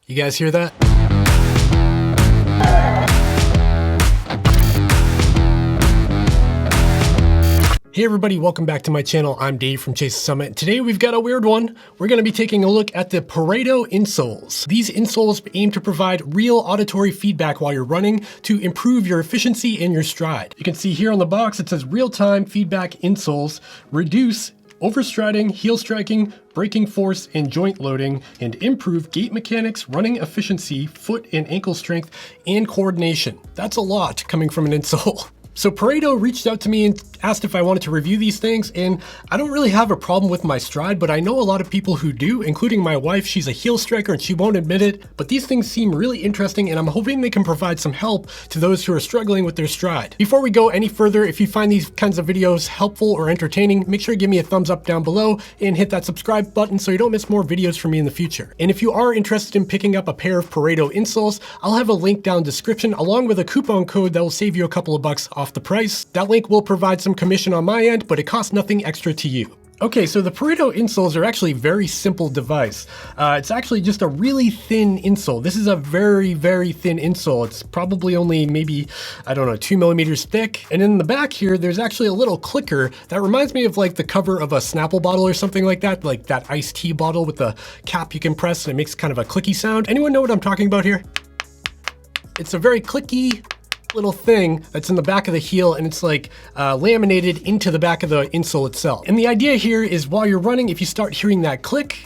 You guys hear that? Hey everybody, welcome back to my channel. I'm Dave from Chase Summit. Today we've got a weird one. We're going to be taking a look at the Pareto insoles. These insoles aim to provide real auditory feedback while you're running to improve your efficiency and your stride. You can see here on the box it says real-time feedback insoles reduce overstriding, heel striking, braking force, and joint loading, and improve gait mechanics, running efficiency, foot and ankle strength, and coordination. That's a lot coming from an insole. So Pareto reached out to me and asked if I wanted to review these things, and I don't really have a problem with my stride, but I know a lot of people who do, including my wife. She's a heel striker and she won't admit it, but these things seem really interesting and I'm hoping they can provide some help to those who are struggling with their stride. Before we go any further, if you find these kinds of videos helpful or entertaining, make sure to give me a thumbs up down below and hit that subscribe button so you don't miss more videos from me in the future. And if you are interested in picking up a pair of Pareto insoles, I'll have a link down in the description along with a coupon code that will save you a couple of bucks off the price. That link will provide some commission on my end, but it costs nothing extra to you. Okay, so the Pareto insoles are actually a very simple device. It's actually just a really thin insole. This is a very, very thin insole. It's probably only maybe, I don't know, 2 millimeters thick. And in the back here, there's actually a little clicker that reminds me of like the cover of a Snapple bottle or something like that iced tea bottle with the cap you can press and it makes kind of a clicky sound. Anyone know what I'm talking about here? It's a very clicky little thing that's in the back of the heel, and it's like laminated into the back of the insole itself. And the idea here is while you're running, if you start hearing that click,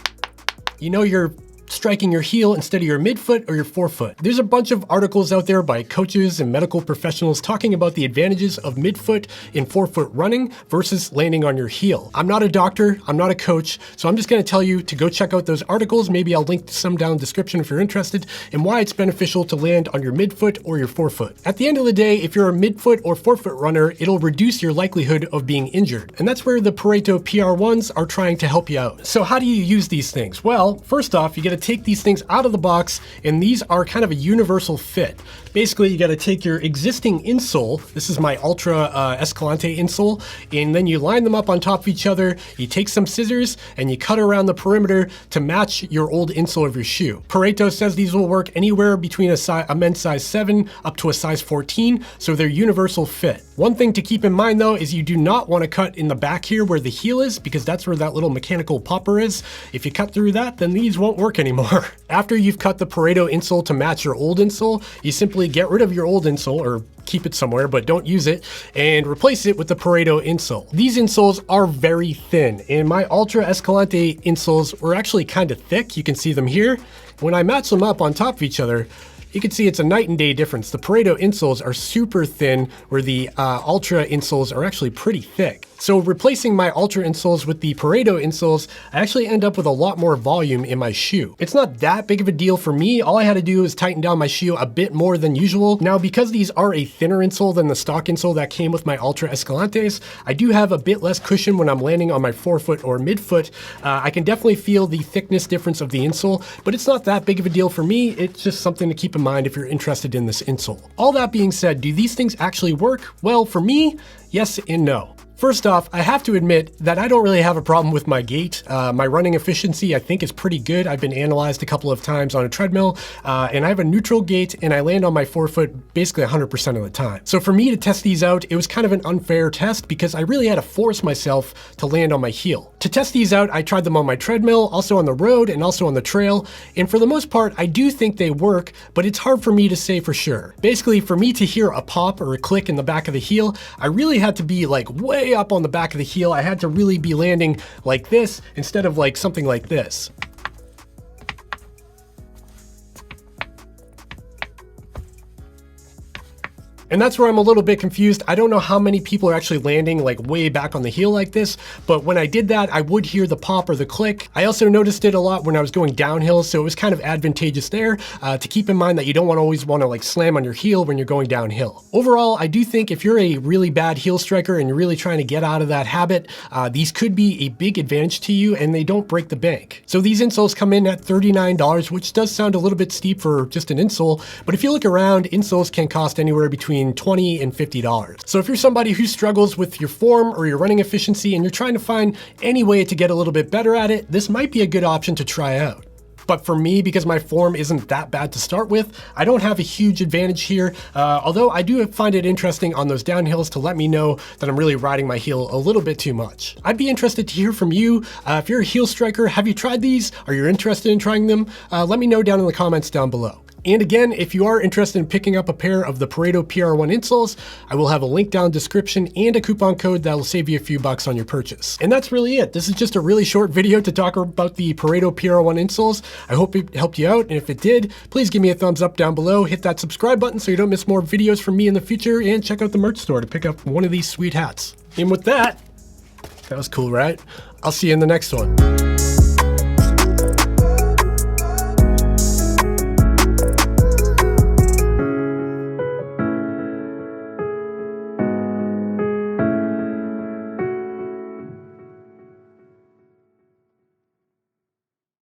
you know you're striking your heel instead of your midfoot or your forefoot. There's a bunch of articles out there by coaches and medical professionals talking about the advantages of midfoot and forefoot running versus landing on your heel. I'm not a doctor, I'm not a coach, so I'm just gonna tell you to go check out those articles. Maybe I'll link some down in the description if you're interested, and why it's beneficial to land on your midfoot or your forefoot. At the end of the day, if you're a midfoot or forefoot runner, it'll reduce your likelihood of being injured. And that's where the Pareto PR1s are trying to help you out. So how do you use these things? Well, first off, you gotta take these things out of the box, and these are kind of a universal fit. Basically, you got to take your existing insole. This is my Ultra Escalante insole, and then you line them up on top of each other. You take some scissors and you cut around the perimeter to match your old insole of your shoe. Pareto says these will work anywhere between a men's size 7 up to a size 14, so they're universal fit. One thing to keep in mind though is you do not want to cut in the back here where the heel is, because that's where that little mechanical popper is. If you cut through that, then these won't work anymore. After you've cut the Pareto insole to match your old insole, you simply get rid of your old insole, or keep it somewhere, but don't use it, and replace it with the Pareto insole. These insoles are very thin, and my Ultra Escalante insoles were actually kind of thick. You can see them here. When I match them up on top of each other, you can see it's a night and day difference. The Pareto insoles are super thin, where the Ultra insoles are actually pretty thick. So replacing my Ultra insoles with the Pareto insoles, I actually end up with a lot more volume in my shoe. It's not that big of a deal for me. All I had to do is tighten down my shoe a bit more than usual. Now, because these are a thinner insole than the stock insole that came with my Ultra Escalantes, I do have a bit less cushion when I'm landing on my forefoot or midfoot. I can definitely feel the thickness difference of the insole, but it's not that big of a deal for me. It's just something to keep in mind if you're interested in this insole. All that being said, do these things actually work? Well, for me, yes and no. First off, I have to admit that I don't really have a problem with my gait. My running efficiency, I think, is pretty good. I've been analyzed a couple of times on a treadmill, and I have a neutral gait, and I land on my forefoot basically 100% of the time. So for me to test these out, it was kind of an unfair test because I really had to force myself to land on my heel. To test these out, I tried them on my treadmill, also on the road, and also on the trail, and for the most part, I do think they work, but it's hard for me to say for sure. Basically, for me to hear a pop or a click in the back of the heel, I really had to be like way up on the back of the heel. I had to really be landing like this instead of like something like this. And that's where I'm a little bit confused. I don't know how many people are actually landing like way back on the heel like this, but when I did that, I would hear the pop or the click. I also noticed it a lot when I was going downhill, so it was kind of advantageous there to keep in mind that you don't always want to like slam on your heel when you're going downhill. Overall, I do think if you're a really bad heel striker and you're really trying to get out of that habit, these could be a big advantage to you, and they don't break the bank. So these insoles come in at $39, which does sound a little bit steep for just an insole, but if you look around, insoles can cost anywhere between $20 and $50. So if you're somebody who struggles with your form or your running efficiency and you're trying to find any way to get a little bit better at it, this might be a good option to try out. But for me, because my form isn't that bad to start with, I don't have a huge advantage here, although I do find it interesting on those downhills to let me know that I'm really riding my heel a little bit too much. I'd be interested to hear from you. If you're a heel striker, have you tried these? Are you interested in trying them? Let me know down in the comments down below. And again, if you are interested in picking up a pair of the Pareto PR1 insoles, I will have a link down in the description and a coupon code that will save you a few bucks on your purchase. And that's really it. This is just a really short video to talk about the Pareto PR1 insoles. I hope it helped you out, and if it did, please give me a thumbs up down below, hit that subscribe button so you don't miss more videos from me in the future, and check out the merch store to pick up one of these sweet hats. And with that was cool, right? I'll see you in the next one.